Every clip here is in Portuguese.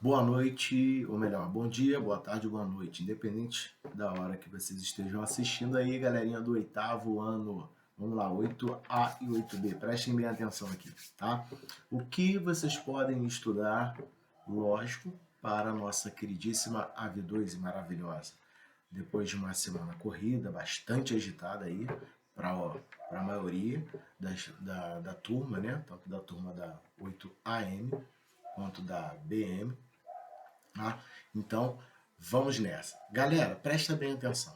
Boa noite, ou melhor, bom dia, boa tarde, boa noite, independente da hora que vocês estejam assistindo aí, galerinha do oitavo ano. Vamos lá, 8A e 8B, prestem bem atenção aqui, tá? O que vocês podem estudar, lógico, para a nossa queridíssima AV2 e maravilhosa. Depois de uma semana corrida, bastante agitada aí, para a maioria da turma, né? Tanto da turma da 8AM quanto da BM. Tá? Então, vamos nessa. Galera, presta bem atenção.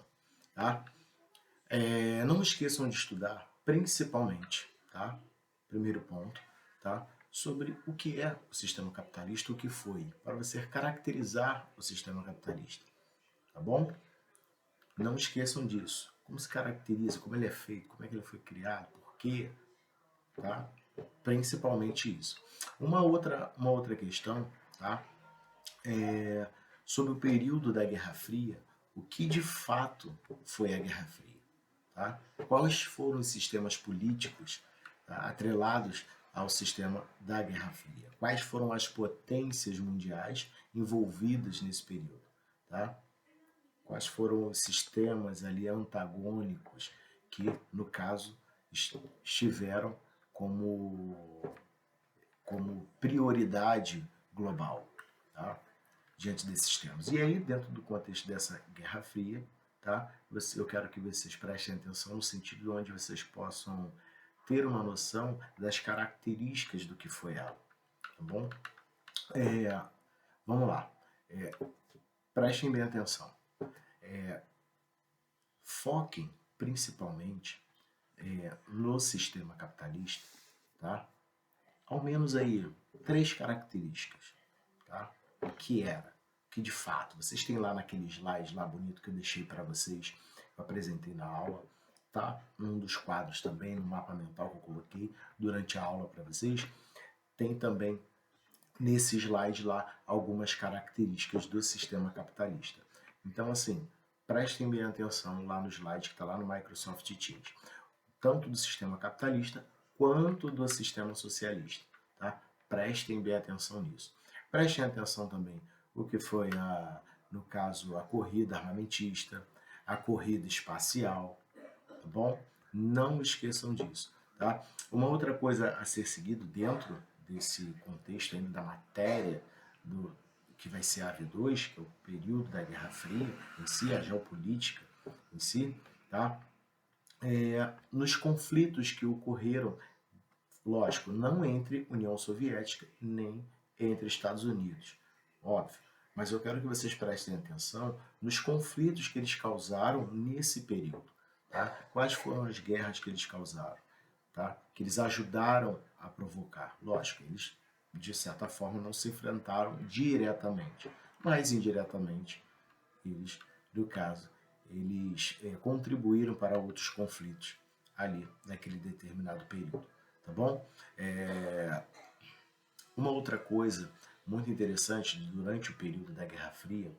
Tá? Não esqueçam de estudar, principalmente, tá? Primeiro ponto, tá? Sobre o que é o sistema capitalista, o que foi, para você caracterizar o sistema capitalista. Tá bom? Não esqueçam disso. Como se caracteriza, como ele é feito, como é que ele foi criado, por quê, tá? Principalmente isso. Uma outra questão, tá? Sobre o período da Guerra Fria, o que de fato foi a Guerra Fria. Tá? Quais foram os sistemas políticos, tá, atrelados ao sistema da Guerra Fria? Quais foram as potências mundiais envolvidas nesse período? Tá? Quais foram os sistemas ali antagônicos que, no caso, estiveram como prioridade global, tá? Diante desses temas. E aí, dentro do contexto dessa Guerra Fria, tá? Eu quero que vocês prestem atenção no sentido de onde vocês possam ter uma noção das características do que foi ela, tá bom? Vamos lá. Prestem bem atenção. Foquem principalmente no sistema capitalista, tá? Ao menos aí 3 características, tá? O que era, que de fato, vocês têm lá naquele slide lá bonito que eu deixei para vocês, eu apresentei na aula, tá? Num dos quadros também, no mapa mental que eu coloquei durante a aula para vocês, tem também nesse slide lá algumas características do sistema capitalista. Então, assim, prestem bem atenção lá no slide que está lá no Microsoft Teams, tanto do sistema capitalista quanto do sistema socialista. Tá? Prestem bem atenção nisso. Prestem atenção também o que foi, no caso, a corrida armamentista, a corrida espacial, tá bom? Não esqueçam disso. Tá? Uma outra coisa a ser seguido dentro desse contexto ainda da matéria que vai ser a AV2, que é o período da Guerra Fria em si, a geopolítica em si, tá? Nos conflitos que ocorreram, lógico, não entre União Soviética nem entre Estados Unidos, óbvio. Mas eu quero que vocês prestem atenção nos conflitos que eles causaram nesse período. Tá? Quais foram as guerras que eles causaram? Tá? Que eles ajudaram a provocar. Lógico, eles, de certa forma, não se enfrentaram diretamente, mas indiretamente, eles, no caso, eles contribuíram para outros conflitos ali, naquele determinado período. Tá bom? Uma outra coisa muito interessante, durante o período da Guerra Fria,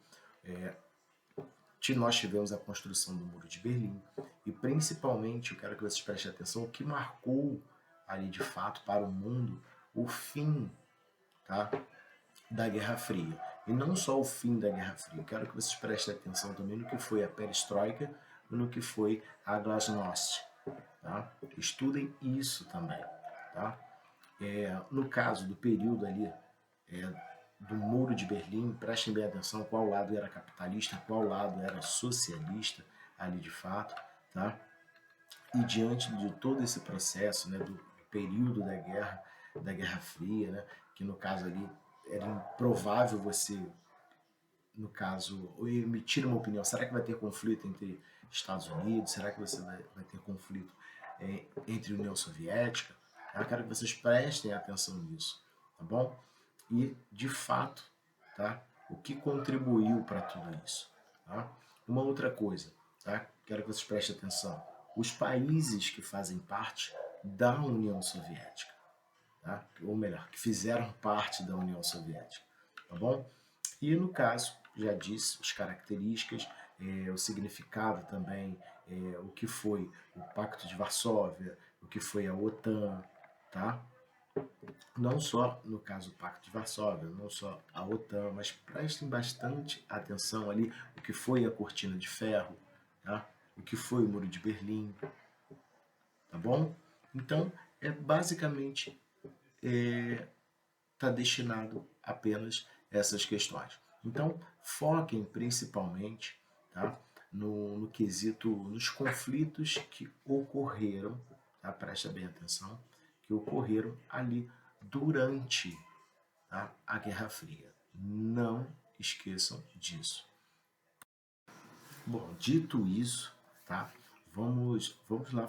nós tivemos a construção do Muro de Berlim e, principalmente, eu quero que vocês prestem atenção, o que marcou ali, de fato, para o mundo, o fim, tá, da Guerra Fria. E não só o fim da Guerra Fria, eu quero que vocês prestem atenção também no que foi a perestroika e no que foi a glasnost. Tá? Estudem isso também. Tá? No caso do período ali do Muro de Berlim, prestem bem atenção qual lado era capitalista, qual lado era socialista ali de fato, tá? E diante de todo esse processo, né, do período da Guerra Fria, né, que no caso ali era improvável você, no caso, emitir uma opinião. Será que vai ter conflito entre Estados Unidos? Será que você vai ter conflito entre União Soviética? Eu quero que vocês prestem atenção nisso, tá bom? E, de fato, tá? O que contribuiu para tudo isso. Tá? Uma outra coisa, tá? Quero que vocês prestem atenção. Os países que fazem parte da União Soviética, tá? Ou melhor, que fizeram parte da União Soviética, tá bom? E no caso, já disse as características, o significado também, o que foi o Pacto de Varsóvia, o que foi a OTAN, tá? não só no caso do Pacto de Varsóvia, não só a OTAN, mas prestem bastante atenção ali o que foi a Cortina de Ferro, tá? O que foi o Muro de Berlim, tá bom? Então, basicamente está destinado apenas a essas questões. Então, foquem principalmente, tá, no quesito, nos conflitos que ocorreram, tá, presta bem atenção, que ocorreram ali durante, tá, a Guerra Fria. Não esqueçam disso. Bom, dito isso, tá, vamos lá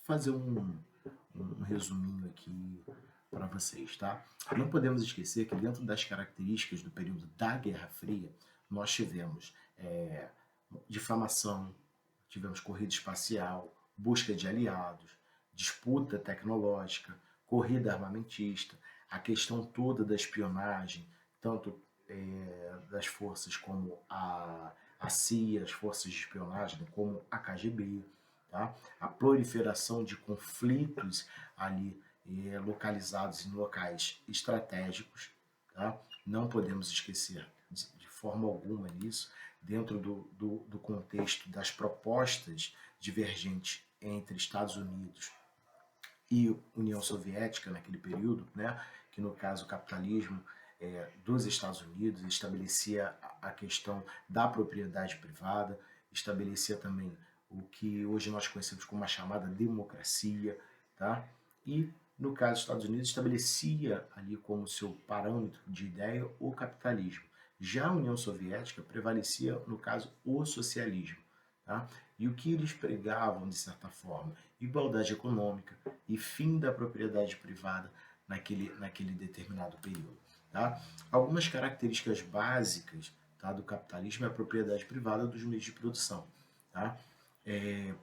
fazer um resuminho aqui para vocês, tá? Não podemos esquecer que dentro das características do período da Guerra Fria, nós tivemos difamação, tivemos corrida espacial, busca de aliados, disputa tecnológica, corrida armamentista, a questão toda da espionagem, tanto das forças como a CIA, as forças de espionagem, como a KGB, tá? A proliferação de conflitos ali localizados em locais estratégicos, tá? Não podemos esquecer de forma alguma nisso, dentro do contexto das propostas divergentes entre Estados Unidos e União Soviética naquele período, né? Que no caso o capitalismo dos Estados Unidos estabelecia a questão da propriedade privada, estabelecia também o que hoje nós conhecemos como a chamada democracia, tá? E no caso dos Estados Unidos estabelecia ali como seu parâmetro de ideia o capitalismo. Já a União Soviética prevalecia, no caso, o socialismo. Tá? E o que eles pregavam, de certa forma? Igualdade econômica e fim da propriedade privada naquele determinado período. Tá? Algumas características básicas, tá, do capitalismo é a propriedade privada dos meios de produção. Tá?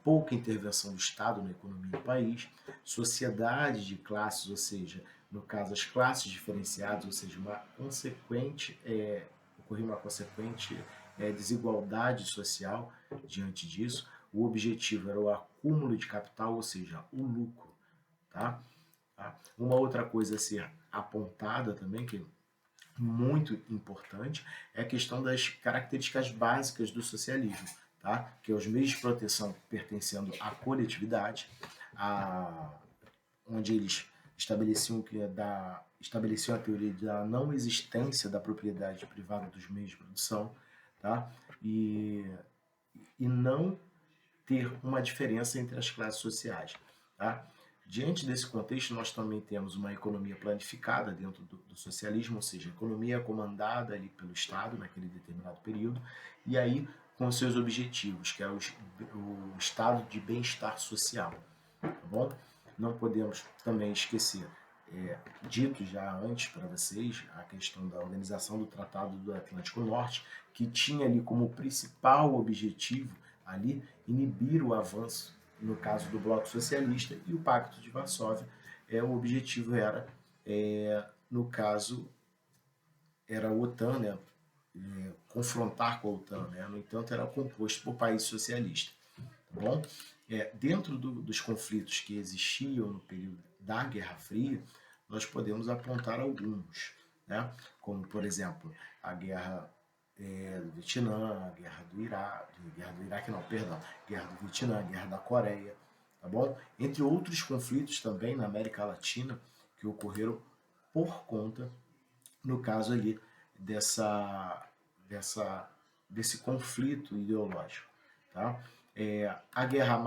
Pouca intervenção do Estado na economia do país, sociedade de classes, ou seja, no caso as classes diferenciadas, ou seja, ocorreu uma consequente desigualdade social diante disso. O objetivo era o acúmulo de capital, ou seja, o lucro. Tá? Uma outra coisa a ser apontada também, que é muito importante, é a questão das características básicas do socialismo, tá? Que é os meios de proteção pertencendo à coletividade, onde eles estabeleciam a teoria da não existência da propriedade privada dos meios de produção, tá? E não ter uma diferença entre as classes sociais, tá? Diante desse contexto, nós também temos uma economia planificada dentro do socialismo, ou seja, a economia comandada ali pelo Estado naquele determinado período, e aí com seus objetivos, que é o estado de bem-estar social, tá bom? Não podemos também esquecer, dito já antes para vocês, a questão da organização do Tratado do Atlântico Norte, que tinha ali como principal objetivo ali inibir o avanço, no caso do Bloco Socialista, e o Pacto de Varsóvia, o objetivo era, no caso, era a OTAN, né? Confrontar com a OTAN, né? No entanto, era composto por países socialistas. Tá bom? Dentro dos conflitos que existiam no período da Guerra Fria, nós podemos apontar alguns, né? Como, por exemplo, a Guerra do Vietnã, a Guerra do Iraque, Guerra do Vietnã, a Guerra da Coreia, tá bom? Entre outros conflitos também na América Latina que ocorreram por conta, no caso ali, desse conflito ideológico, tá? A guerra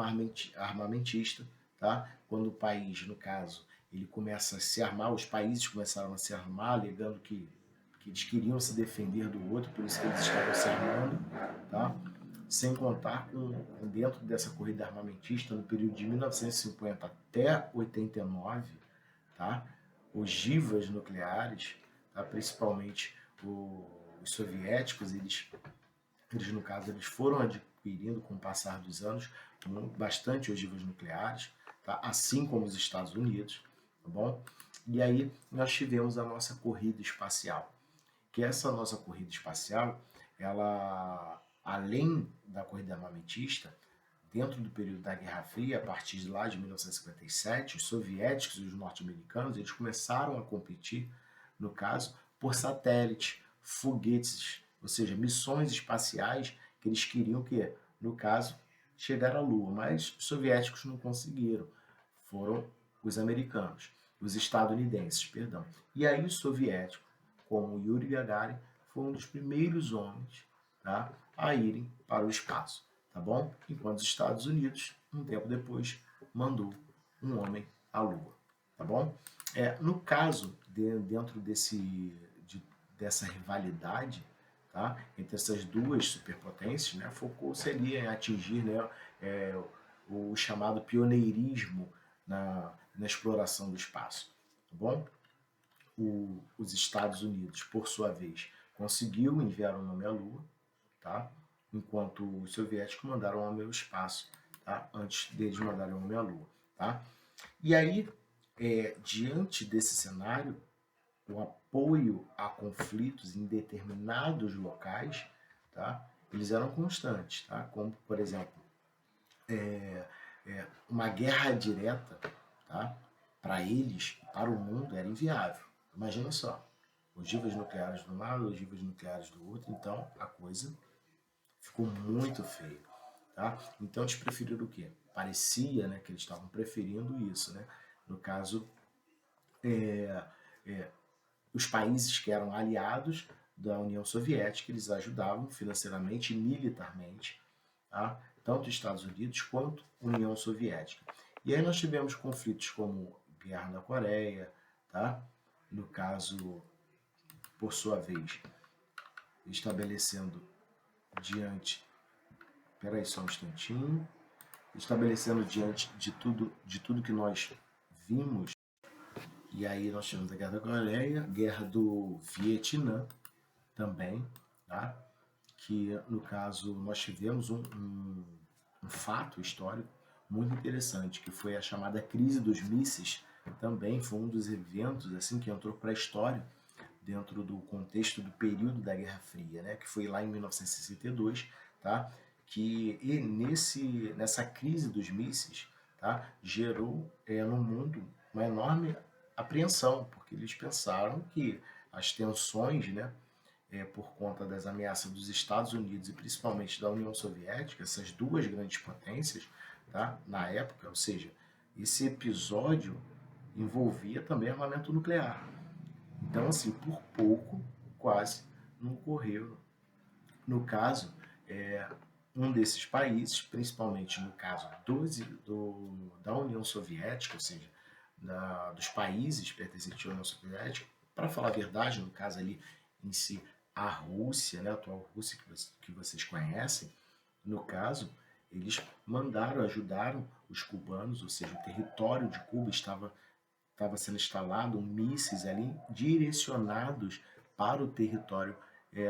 armamentista, tá? Quando o país, no caso, ele começa a se armar, os países começaram a se armar, alegando que eles queriam se defender do outro, por isso que eles estavam se armando, tá? Sem contar com, dentro dessa corrida armamentista, no período de 1950 até 89, tá? Ogivas nucleares, tá? Principalmente os soviéticos, eles no caso, eles foram adquirindo com o passar dos anos bastante ogivas nucleares, tá? Assim como os Estados Unidos, tá bom? E aí nós tivemos a nossa corrida espacial, que essa nossa corrida espacial, ela, além da corrida armamentista, dentro do período da Guerra Fria, a partir de lá de 1957, os soviéticos e os norte-americanos, eles começaram a competir, no caso, por satélites, foguetes, ou seja, missões espaciais que eles queriam que, no caso, chegar à Lua, mas os soviéticos não conseguiram. Foram os americanos, os estadunidenses, perdão. E aí os soviéticos, como Yuri Gagarin, foi um dos primeiros homens, tá, a irem para o espaço, tá bom? Enquanto os Estados Unidos, um tempo depois, mandou um homem à Lua, tá bom? No caso, dentro dessa rivalidade, tá, entre essas duas superpotências, né, focou-se ali em atingir, né, o chamado pioneirismo na exploração do espaço, tá bom? Os Estados Unidos, por sua vez, conseguiu enviar um homem à Lua, tá? Enquanto os soviéticos mandaram um homem ao espaço, tá? Antes deles mandarem um homem à Lua, tá? E aí, diante desse cenário, o apoio a conflitos em determinados locais, tá? Eles eram constantes, tá? Como, por exemplo, uma guerra direta, tá? Para eles, para o mundo, era inviável. Imagina só, ogivas nucleares de um lado, ogivas nucleares do outro, então a coisa ficou muito feia. Tá? Então eles preferiram o quê? Parecia, né, que eles estavam preferindo isso. Né? No caso, os países que eram aliados da União Soviética, eles ajudavam financeiramente e militarmente, tá? Tanto os Estados Unidos quanto a União Soviética. E aí nós tivemos conflitos como Guerra da Coreia, tá? No caso, por sua vez, estabelecendo diante... Espera aí só um instantinho. Estabelecendo diante de tudo que nós vimos. E aí nós tivemos a Guerra da Coreia, a Guerra do Vietnã também, tá? Que no caso nós tivemos um fato histórico muito interessante, que foi a chamada crise dos mísseis. Também foi um dos eventos assim que entrou para a história dentro do contexto do período da Guerra Fria, né? Que foi lá em 1962, tá? Que nessa crise dos mísseis, tá? Gerou no mundo uma enorme apreensão, porque eles pensaram que as tensões, né, por conta das ameaças dos Estados Unidos e principalmente da União Soviética, essas duas grandes potências, tá, na época, ou seja, esse episódio envolvia também armamento nuclear. Então, assim, por pouco, quase não ocorreu. No caso, um desses países, principalmente no caso da União Soviética, ou seja, dos países pertencentes à União Soviética, para falar a verdade, no caso ali em si, a Rússia, né, a atual Rússia que vocês conhecem, no caso, eles ajudaram os cubanos, ou seja, o território de Cuba estava sendo instalado mísseis ali direcionados para o território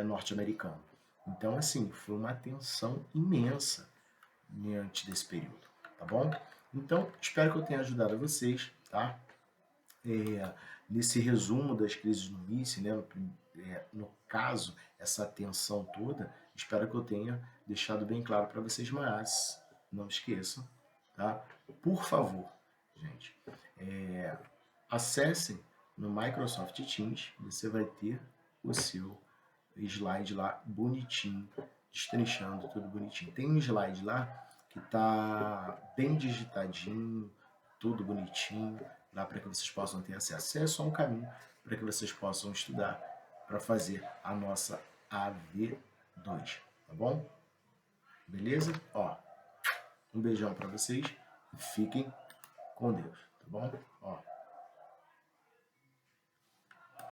norte-americano. Então, assim, foi uma tensão imensa diante desse período, tá bom? Então, espero que eu tenha ajudado vocês, tá? Nesse resumo das crises no míssil, né? No caso, essa tensão toda, espero que eu tenha deixado bem claro para vocês, mas não esqueçam, tá? Por favor, gente, acessem no Microsoft Teams, você vai ter o seu slide lá bonitinho, destrinchando tudo bonitinho. Tem um slide lá que tá bem digitadinho, tudo bonitinho, lá para que vocês possam ter acesso. É só um caminho para que vocês possam estudar para fazer a nossa AV2, tá bom? Beleza? Ó, um beijão para vocês e fiquem com Deus, tá bom?